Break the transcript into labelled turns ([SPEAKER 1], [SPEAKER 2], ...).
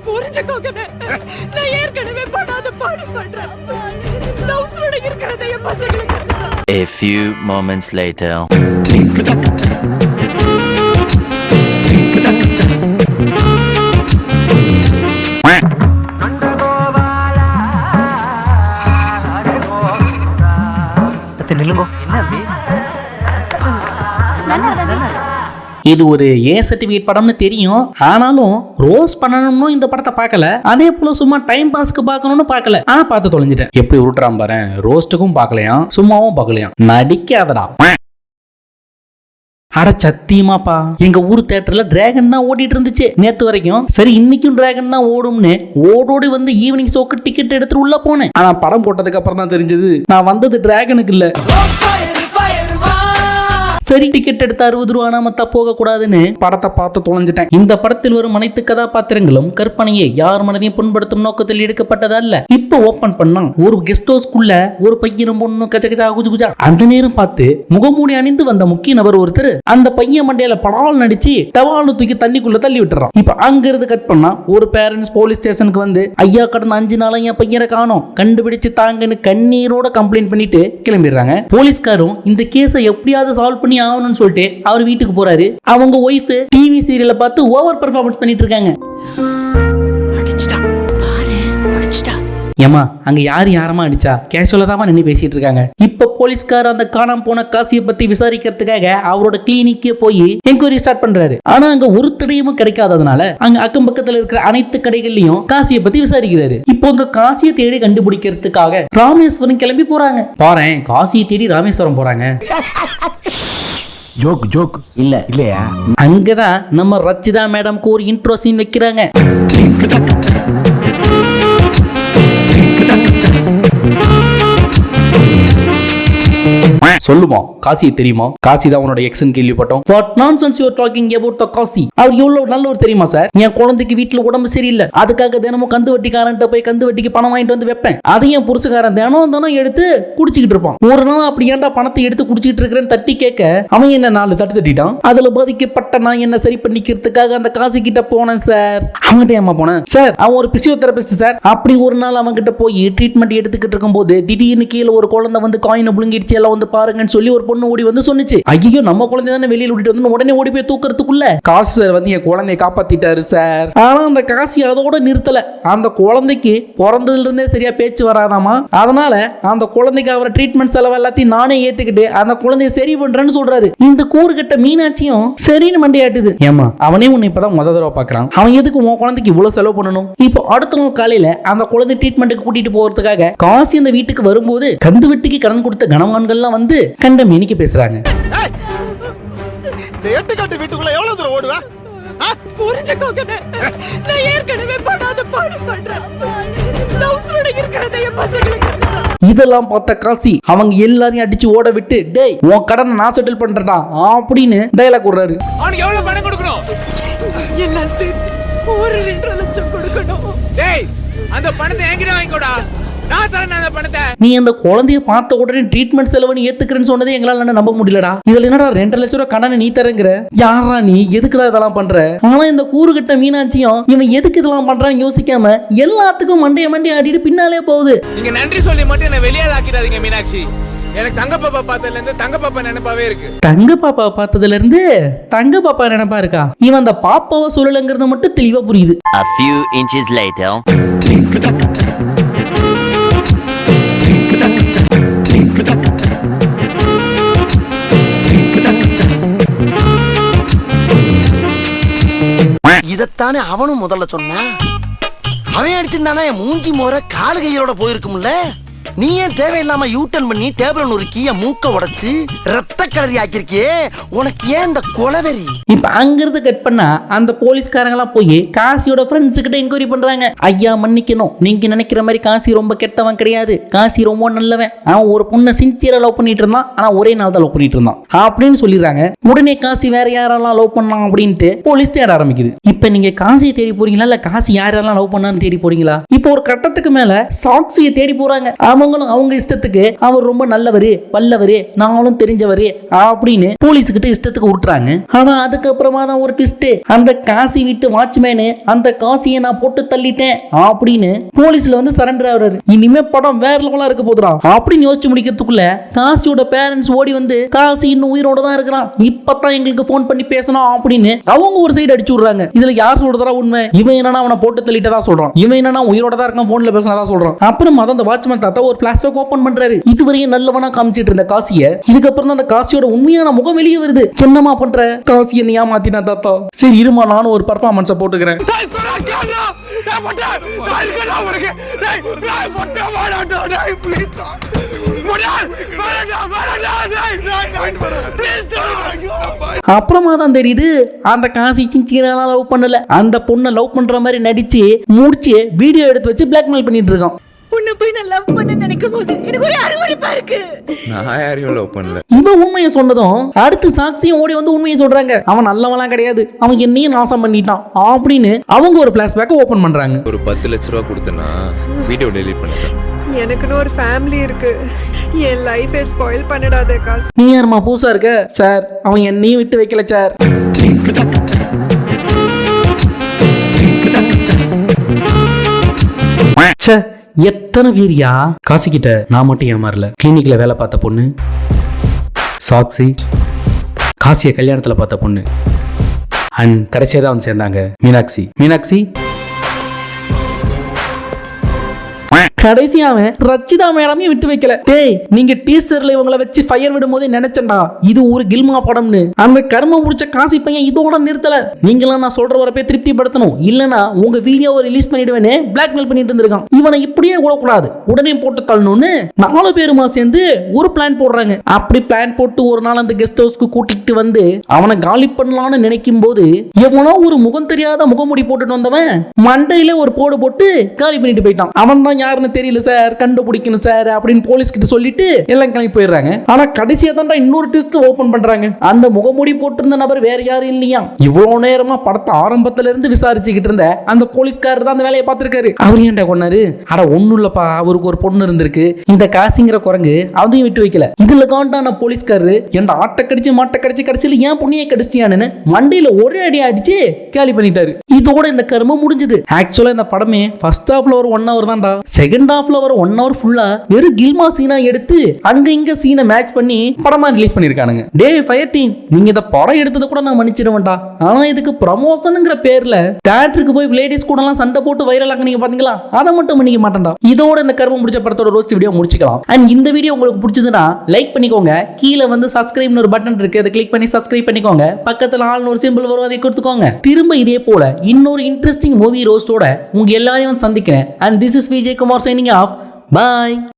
[SPEAKER 1] புரிஞ்சுக்கோங்க, நான் ஏற்கனவே படாத பாடு பண்றேன். இருக்கிறத என் பசங்களுக்கு.
[SPEAKER 2] A few moments later.
[SPEAKER 3] இது ஒரு ஏ சர்டிபிகேட் படம்னு தெரியும், ஆனாலும் ரோஸ் பண்ணணும்னு இந்த படத்தை பார்க்கல. அதே போல சும்மா டைம் பாஸ்க்கு பார்க்கணும்னு பார்க்கல, ஆனா பார்த்து தொலைஞ்சிட்டேன். எப்படி உருட்டுறான் பாரு, ரோஸ்ட்டுக்கும் பார்க்கலையாம் சும்மாவும் பார்க்கலையாம். நடிக்காதடா. அட சத்தியமாப்பா, எங்க ஊர் தியேட்டர்ல டிராகன் தான் ஓடிட்டு இருந்துச்சு நேத்து வரைக்கும். சரி இன்னைக்கும் டிராகன் தான் ஓடும்னு ஓடோடி வந்து ஈவினிங் ஷோக்கு டிக்கெட் எடுத்துட்டு உள்ள போனேன். ஆனா படம் போட்டதுக்கு அப்புறம் தான் தெரிஞ்சது நான் வந்தது டிராகனுக்கு இல்ல. சரி டிக்கெட் எடுத்து 60 ரூபா நாமத்தா போக கூடாதுன்னு படத்தை பார்த்து தொலைஞ்சிட்டேன். இந்த படத்தில் வரும் அனைத்து கதாபாத்திரங்களும் கற்பனையை யார் மனதையும் புண்படுத்தும் நோக்கத்தில் எடுக்கப்பட்டதா இல்ல. இப்ப ஓபன் பண்ணா ஒரு கெஸ்ட் ஹவுஸ்க்குள்ள ஒரு பையனும் பொண்ணு கச்சகச்சா குஜுகுஜா. அந்த நேரம் பார்த்து முகமூடி அணிந்து வந்த முக்கிய நபர் ஒருத்தர் அந்த பையன் மண்டையில படால் நடிச்சு டவால்னு தூக்கி தண்ணிக்குள்ள தள்ளி விட்டுறான். இப்ப அங்க இருந்து கட் பண்ணா ஒரு பேரண்ட்ஸ் போலீஸ் ஸ்டேஷனுக்கு வந்து ஐயா கடந்த 5 நாளா என் பையனை காணோம், கண்டுபிடிச்சு தாங்கன்னு கண்ணீரோட கம்ப்ளைண்ட் பண்ணிட்டு கிளம்பிடுறாங்க. போலீஸ்காரும் இந்த கேஸை எப்படியாவது சால்வ் பண்ணி ஆகணும்னு சொல்லிட்டு அவர் வீட்டுக்கு போறாரு. அவங்க ஒய்ஃப் டிவி சீரியலை பார்த்து ஓவர் பெர்ஃபார்மன்ஸ் பண்ணிட்டு இருக்காங்க. ஏமா அங்க யாரமா அடிச்சா கேஷுவலா தான் நின்று பேசிட்டு இருக்காங்க. இப்ப போலீஸ்கார் அந்த காணாம போன காசியை பத்தி விசாரிக்கிறதுக்காக அவரோட கிளினிக்கே போய் என்கொயரி ஸ்டார்ட் பண்றாரு. ஆனா அங்க ஒரு தடையும் கிடைக்காததுனால அங்க அக்கம் பக்கத்துல இருக்கிற அனைத்து கடைகள்லயும் காசியை பத்தி விசாரிக்கிறாரு. இப்போ இந்த காசியை தேடி கண்டுபிடிக்கிறதுக்காக ராமேஸ்வரம் கிளம்பி போறாங்க. பாறேன், காசியை தேடி ராமேஸ்வரம் போறாங்க.
[SPEAKER 4] ஜோக் இல்ல இல்லையா?
[SPEAKER 3] அங்கதான் நம்ம ரச்சிதா மேடம்க்கு ஒரு இன்ட்ரோ சீன் வைக்கிறாங்க. சொல்லுமா காசி தெரியுமா? காசி தான் உன்னோட எக்ஸ்னு கேள்விப்பட்டோம். What nonsense you are talking about the Kasi? அவர் எவ்வளவு நல்லவர் தெரியுமா சார்? என் குழந்தைக்கு வீட்டுல உடம்பு சரியில்லை, அதுக்காக தினமும் கந்து வட்டிக்காரன்ட்ட போய் கந்து வட்டிக்கு பணம் வாங்கிட்டு வந்து வைப்பேன். அதையும் புருஷக்காரன் தினம் எடுத்து குடிச்சிக்கிட்டு இருப்பான். ஒரு நாள் அப்படி ஏன்டா பணத்தை எடுத்து குடிச்சிட்டு இருக்கிறேன்னு தட்டி கேட்க அவன் என்ன 4 தட்டு தட்டிட்டான். அதுல பாதிக்கப்பட்ட நான் என்ன சரி பண்ணிக்கிறதுக்காக அந்த காசி கிட்ட போனேன் சார். அவன்கிட்ட ஏமா போனேன் சார்? அவன் ஒரு பிசியோதெரபிஸ்ட் சார். அப்படி ஒரு நாள் அவங்க கிட்ட போய் ட்ரீட்மெண்ட் எடுத்துக்கிட்டு இருக்கும் போது திடீர்னு கீழே ஒரு குழந்தை வந்து காயினை புழுங்கிடுச்சு, எல்லாம் வந்து பாருங்கன்னு சொல்லி ஒரு பொண்ணு ஓடி வந்து சொன்னிச்சு. ஐயோ நம்ம குழந்தை தானே வெளியில விட்டுட்டு வந்து உடனே ஓடி போய் தூக்குறதுக்குள்ள காசி சார் வந்து என் குழந்தையை காப்பாத்திட்டாரு சார். ஆனா அந்த காசி அதோட நிறுத்தல. அந்த குழந்தைக்கு பிறந்ததுல இருந்தே சரியா பேச்சு வராதாமா. அதனால அந்த குழந்தைக்கு அவரை ட்ரீட்மெண்ட் செலவு எல்லாத்தையும் நானே ஏத்துக்கிட்டு அந்த குழந்தைய சரி பண்றேன்னு சொல்றாரு. இந்த கூறுகட்ட மீனாட்சியும் சரின்னு மண்டையாட்டுது. ஏமா அவனே உன்னை இப்பதான் முத தடவை பாக்குறான், அவன் எதுக்கு உன் குழந்தைக்கு இவ்வளவு செலவு பண்ணணும்? இப்போ அடுத்த நாள் காலையில அந்த குழந்தை ட்ரீட்மெண்ட்டுக்கு கூட்டிட்டு போறதுக்காக காசி அந்த வீட்டுக்கு வரும்போது கந்து வெட்டிக்கு கடன் கொடுத்த கணவான்கள்லாம் வந்து கண்ட மேனிக்கு பேசுறாங்க.
[SPEAKER 1] வீட்டுக்குள்ள எவ்வளவு தூரம் ஓடுவா? புரிஞ்சுக்கோங்க, நான் ஏற்கனவே படாத பாடு பண்றேன். இருக்கிறத என் பசங்களுக்கு.
[SPEAKER 3] இதெல்லாம் பார்த்த காசி அவங்க எல்லாரையும் அடிச்சு ஓட விட்டு டேய் உன் கடனை நான் செட்டில் பண்றேன்டா அப்படின்னு டயலாக் விடுறாரு.
[SPEAKER 1] அவனுக்கு எவ்வளவு பணம் கொடுக்கணும்? எல்லாம் சேர்த்து 1.5 லட்சம் கொடுக்கணும். டேய் அந்த பணத்தை என்கிட்ட வாங்கிக்கோடா, நான் தரேன் அந்த பணத்தை.
[SPEAKER 3] நீ அந்த குழந்தைய பார்த்த உடனே ட்ரீட்மெண்ட் செலவு நீ ஏத்துக்கிறேன்னு சொன்னதே எங்களால நம்ப முடியலடா. இதுல என்னடா 2.5 லட்சம் ரூபாய் கடனை நீ தரங்கிற? யாரா நீ? எதுக்குடா இதெல்லாம் பண்ற? ஆனா இந்த கூறுகட்ட மீனாட்சியும் இவன் எதுக்கு இதெல்லாம் பண்றான்னு யோசிக்காம எல்லாத்துக்கும் மண்டைய ஆடிட்டு பின்னாலே போகுது.
[SPEAKER 1] நீங்க நன்றி சொல்லி மட்டும் என்ன வெளியால ஆக்கிடாதீங்க மீனாட்சி. எனக்கு தங்க பாப்பா பார்த்ததுல இருந்து தங்க பாப்பா நினைப்பாவே இருக்கு.
[SPEAKER 3] தங்க பாப்பா பார்த்ததுல இருந்து தங்க பாப்பா நினைப்பா இருக்கா? இவன் அந்த பாப்பாவை சொல்லலங்கிறது மட்டும் தெளிவா புரியுது.
[SPEAKER 2] A few inches later.
[SPEAKER 4] இதத்தானே அவனும் முதல்ல சொன்னான். அவன் அடிச்சிருந்தானா என் மூஞ்சி மோர காலு கையோட போயிருக்கும்ல. நீ ஏன் தேவையில்லாம யூட்டன் பண்ணி டேபிள் ஒரு கீய மூக்க உடைச்சு ரத்த கலரி ஆக்கிருக்கியே? உனக்கு ஏன் இந்த கொலவெறி?
[SPEAKER 3] இப்ப அங்கிருந்து கட் பண்ணா அந்த போலீஸ்காரங்களாம் போய் காசியோட ஃப்ரெண்ட்ஸ் கிட்ட என்கொயரி பண்றாங்க. ஐயா மன்னிக்கணும், நீங்க நினைக்கிற மாதிரி காசி ரொம்ப கெட்டவன் கிடையாது, காசி ரொம்ப நல்லவன். அவன் ஒரு பொண்ணை சின்சியரா லவ் பண்ணிட்டு இருந்தான், ஆனா ஒரே நாள் தான் லவ் பண்ணிட்டு இருந்தான் அப்படின்னு சொல்லிடுறாங்க. உடனே காசி வேற யாரெல்லாம் லவ் பண்ணலாம் அப்படின்ட்டு போலீஸ் தேட ஆரம்பிக்குது. இப்ப நீங்க காசியை தேடி போறீங்களா இல்ல காசி யாரெல்லாம் லவ் பண்ணான்னு தேடி போறீங்களா? இப்போ ஒரு கட்டத்துக்கு மேல சாக்சியை தேடி போறாங்க. அவன் அவங்களும் அவங்க இஷ்டத்துக்கு அவர் ரொம்ப நல்லவரு வல்லவரு நாங்களும் தெரிஞ்சவரு அப்படின்னு போலீஸ்கிட்ட இஷ்டத்துக்கு விட்டுறாங்க. ஆனா அதுக்கப்புறமா தான் ஒரு ட்விஸ்ட். அந்த காசி வீட்டு வாட்ச்மேனு அந்த காசியை நான் போட்டு தள்ளிட்டேன் அப்படின்னு போலீஸ்ல வந்து சரண்டர் ஆகுறாரு. இனிமே படம் வேற லெவலா இருக்க போதுடா அப்படின்னு யோசிச்சு முடிக்கிறதுக்குள்ள காசியோட பேரண்ட்ஸ் ஓடி வந்து காசி இன்னும் உயிரோட தான் இருக்கிறான், இப்பதான் எங்களுக்கு போன் பண்ணி பேசணும் அப்படின்னு அவங்க ஒரு சைடு அடிச்சு விடுறாங்க. இதுல யார் சொல்றதா உண்மை? இவன் என்னன்னா அவனை போட்டு தள்ளிட்டதா சொல்றான், இவன் என்னன்னா உயிரோட தான் இருக்கான் போன்ல பேசினதா சொல்றான். அப்புறம் அந்த வாட்ச்மேன் தாத்தா ஒரு பிளாஷ்பேக் ஓபன் பண்றாரு. இதுவரையும் நல்லவனா காமிச்சிட்டு இருந்த காசிய இதுக்கப்புறம் தான் அந்த காசியோட உண்மையான முகம் வெளியே வருது. என்னமா பண்ற? காசி என்ன ஏமாத்தினா தாத்தா. சரி இருமா, நானும் ஒரு பர்ஃபார்மன்ஸை போட்டுக்கிறேன். அப்புறமா தான் தெரியுது அந்த காசி சின்ன லவ் பண்ணல, அந்த பொண்ணை லவ் பண்ற மாதிரி நடிச்சு முடிச்சு வீடியோ எடுத்து வச்சு பிளாக்மெயில் பண்ணிட்டு இருக்கான்.
[SPEAKER 5] உன்னை போய் நான் லவ் பண்ண நினைக்கும் போது எனக்கு ஒரு அருவருப்பா இருக்கு.
[SPEAKER 1] நான் யாரையும் லவ் பண்ணல.
[SPEAKER 3] இவன் உண்மையை சொன்னதும் அடுத்து சாக்சியும் ஓடி வந்து உண்மையை சொல்றாங்க. அவன் நல்லவெல்லாம் கிடையாது, அவன் என்னையும் நாசம் பண்ணிட்டான் அப்படின்னு அவங்க ஒரு பிளாஷ்பேக் ஓபன் பண்றாங்க.
[SPEAKER 1] ஒரு 10 லட்ச ரூபா கொடுத்தனா வீடியோ டெலீட் பண்ணிட்டேன்.
[SPEAKER 5] எனக்குன்னு ஒரு ஃபேமிலி இருக்கு, என் லைஃபை ஸ்பாயில் பண்ணிடாதே காசு.
[SPEAKER 3] நீ யாருமா புதுசா இருக்க? சார் அவன் என்னையும் விட்டு வைக்கல சார். எத்தனை வீரியா காசிக்கிட்ட நான் மட்டும் ஏமாறல. கிளினிக்ல வேலை பார்த்த பொண்ணு சாக்சி, காசிய கல்யாணத்துல பார்த்த பொண்ணு, அண்ட் கடைசியா தான் வந்து சேர்ந்தாங்க மீனாட்சி. கடைசியா அவன் ரச்சிதா மேடமே விட்டு வைக்கல. டேய், நீங்க டீசர்ல இவங்களை வச்சு ஃபயர் விடும் போதே நினைச்சேன்டா இது ஒரு கில்மா படம்னு. அந்த கர்ம முடிச்ச காசி பையன் இதோட நிறுத்தல. நீங்களாம் நான் சொல்ற வரப்பே திருப்திப்படுத்தணும், இல்லனா உங்க வீடியோவை ரிலீஸ் பண்ணிடுவேன்னு பிளாக்மெயில் பண்ணிட்டு இருந்திருக்கான். இவனை இப்படியே விடக்கூடாது, உடனே போட்டு தள்ளணும்னு 4 பேருமா சேர்ந்து ஒரு பிளான் போடுறாங்க. அப்படி பிளான் போட்டு ஒரு நாள் அந்த கெஸ்ட் ஹவுஸ்க்கு கூட்டிட்டு வந்து அவனை காலி பண்ணலாம்னு நினைக்கும் போது எவனோ ஒரு முகம் தெரியாத முகமுடி போட்டுட்டு வந்தவன் மண்டையில ஒரு போடு போட்டு காலி பண்ணிட்டு போயிட்டான். அவன் தான் யாருன்னு தெரியல சார், கண்டுபிடிக்கணும் சார் அப்படின்னு போலீஸ் கிட்ட சொல்லிட்டு எல்லாம் கிளம்பி போயிடுறாங்க. ஆனா கடைசியா தான் இன்னொரு ட்விஸ்ட் ஓபன் பண்றாங்க. அந்த முகமூடி போட்டிருந்த நபர் வேற யாரும் இல்லையா. இவ்வளவு நேரமா படத்தை ஆரம்பத்துல இருந்து விசாரிச்சுக்கிட்டு இருந்த அந்த போலீஸ்காரர் தான் அந்த வேலையை பார்த்திருக்காரு. அவர் ஏன்டா கொன்னாரு? அட ஒண்ணும் இல்லப்பா, அவருக்கு ஒரு பொண்ணு இருந்திருக்கு, இந்த காசிங்கிற குரங்கு அதையும் விட்டு வைக்கல. இதுல காண்டான போலீஸ்காரரு ஏன்டா ஆட்டை கடிச்சு மாட்டை கடிச்சு கடைசியில் ஏன் பொண்ணியை கடிச்சிட்டியான்னு மண்டையில ஒரே அடி அடிச்சு கேலி பண்ணிட்டாரு. இதோட இந்த கர்மம் முடிஞ்சது. ஆக்சுவலா இந்த படமே ஃபர்ஸ்ட் ஹாஃப்ல ஒரு 1 hour தான்டா, செகண்ட் ஹாஃப்ல வர 1 hour ஃபுல்லா வெறும் கில்மா சீனா எடுத்து அங்க இங்க சீனை மேட்ச் பண்ணி படமா ரிலீஸ் பண்ணிருக்கானுங்க. டே ஃபயர் டீம், நீங்க இந்த படம் எடுத்தது கூட நான் மன்னிச்சிடுவேன்டா, ஆனா இதுக்கு ப்ரமோஷன்ங்கிற பேர்ல தியேட்டருக்கு போய் லேடிஸ் கூட எல்லாம் சண்டை போட்டு வைரல் ஆக்குனீங்க பாத்தீங்களா, அதை மட்டும் பண்ணிக்க மாட்டேன்டா. இதோட இந்த கர்மம் முடிச்ச படத்தோட ரோஸ்ட் வீடியோ முடிச்சுக்கலாம். அண்ட் இந்த வீடியோ உங்களுக்கு பிடிச்சதுன்னா லைக் பண்ணிக்கோங்க. கீழே வந்து சப்ஸ்கிரைப்னு ஒரு பட்டன் இருக்கு, அதை கிளிக் பண்ணி சப்ஸ்கிரைப் பண்ணிக்கோங்க. பக்கத்துல ஆல்னு ஒரு சிம்பிள் வரும், அதை கொடுத்துக்கோங்க. திரும்ப இதே போல இன்னொரு இன்ட்ரெஸ்டிங் மூவி ரோஸ்டோட உங்க எல்லாரையும் சந்திக்கிறேன். And this is Vijay Kumar signing off. Bye.